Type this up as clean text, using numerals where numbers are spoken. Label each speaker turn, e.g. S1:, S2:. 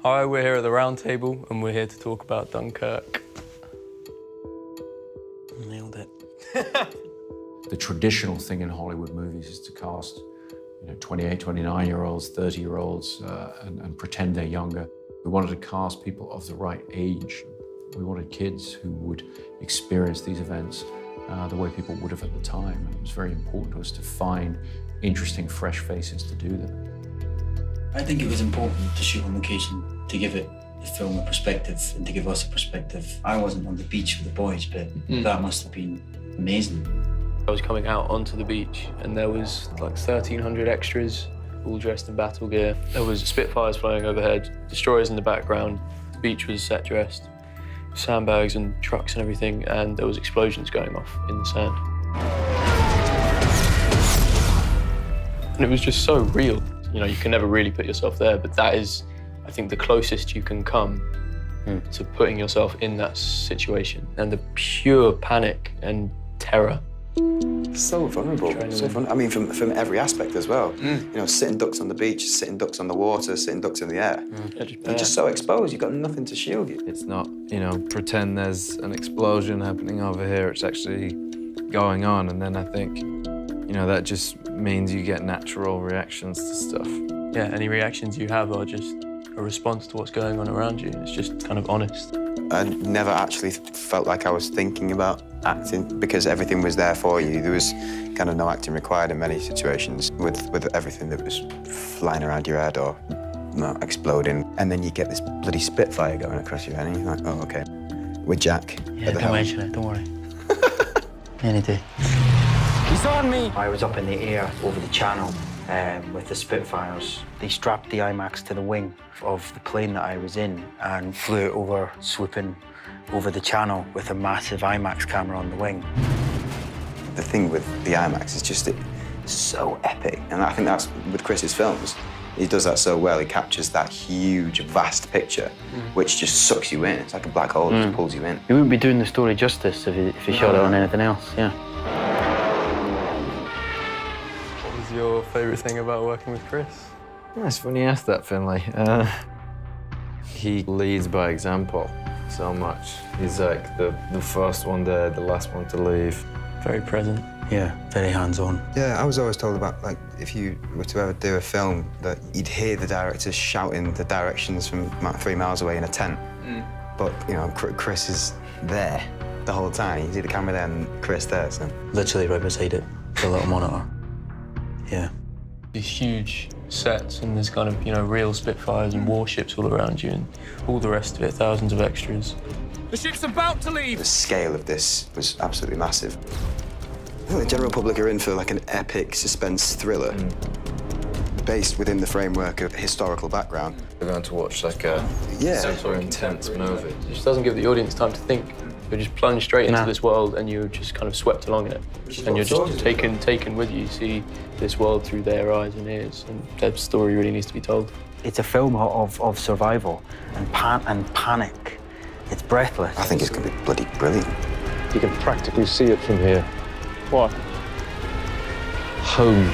S1: Hi, we're here at the round table and we're here to talk about Dunkirk.
S2: Nailed it.
S3: The traditional thing in Hollywood movies is to cast 28, 29-year-olds, 30-year-olds, and pretend they're younger. We wanted to cast people of the right age. We wanted kids who would experience these events the way people would have at the time. And it was very important to us to find interesting, fresh faces to do them.
S2: I think it was important to shoot on location, to give the film a perspective and to give us a perspective. I wasn't on the beach with the boys, but that must have been amazing.
S1: I was coming out onto the beach and there was like 1,300 extras, all dressed in battle gear. There was Spitfires flying overhead, destroyers in the background. The beach was set dressed, sandbags and trucks and everything, and there was explosions going off in the sand. And it was just so real. You can never really put yourself there, but that is, I think, the closest you can come to putting yourself in that situation. And the pure panic and terror.
S4: So vulnerable, so vulnerable. I mean, from every aspect as well. Sitting ducks on the beach, sitting ducks on the water, sitting ducks in the air. You're just so exposed, you've got nothing to shield you.
S5: It's not, pretend there's an explosion happening over here. It's actually going on, and then I think, that just means you get natural reactions to stuff.
S1: Yeah, any reactions you have are just a response to what's going on around you. It's just kind of honest.
S4: I never actually felt like I was thinking about acting because everything was there for you. There was kind of no acting required in many situations with everything that was flying around your head or exploding. And then you get this bloody Spitfire going across your head and you're like, oh, OK. With Jack.
S2: Yeah, don't mention it, don't worry. Any day.
S6: He's on me!
S2: I was up in the air over the channel with the Spitfires. They strapped the IMAX to the wing of the plane that I was in and flew it over, swooping over the channel with a massive IMAX camera on the wing.
S4: The thing with the IMAX is just it's so epic. And I think that's with Chris's films. He does that so well. He captures that huge, vast picture, which just sucks you in. It's like a black hole that just pulls you in.
S2: We wouldn't be doing the story justice if he shot it on anything else, yeah.
S1: What was your favourite thing about working with Chris?
S5: It's funny you asked that, Finlay. He leads by example so much. He's like the first one there, the last one to leave.
S1: Very present.
S2: Yeah, very hands-on.
S4: Yeah, I was always told about, if you were to ever do a film, that you'd hear the director shouting the directions from 3 miles away in a tent. But, Chris is there the whole time. You see the camera there and Chris there, so.
S2: Literally right beside it, the little monitor. Yeah.
S1: These huge sets and there's kind of, real Spitfires and warships all around you and all the rest of it, thousands of extras.
S6: The ship's about to leave!
S4: The scale of this was absolutely massive. I think the general public are in for an epic suspense thriller based within the framework of historical background.
S5: We're going to watch a super intense movie.
S1: It just doesn't give the audience time to think. You're just plunged straight into this world and you're just kind of swept along in it. And you're just taken with you. You see this world through their eyes and ears, and that story really needs to be told.
S2: It's a film of survival and panic. It's breathless.
S4: I think it's going to be bloody brilliant.
S7: You can practically see it from here. What?
S5: Home.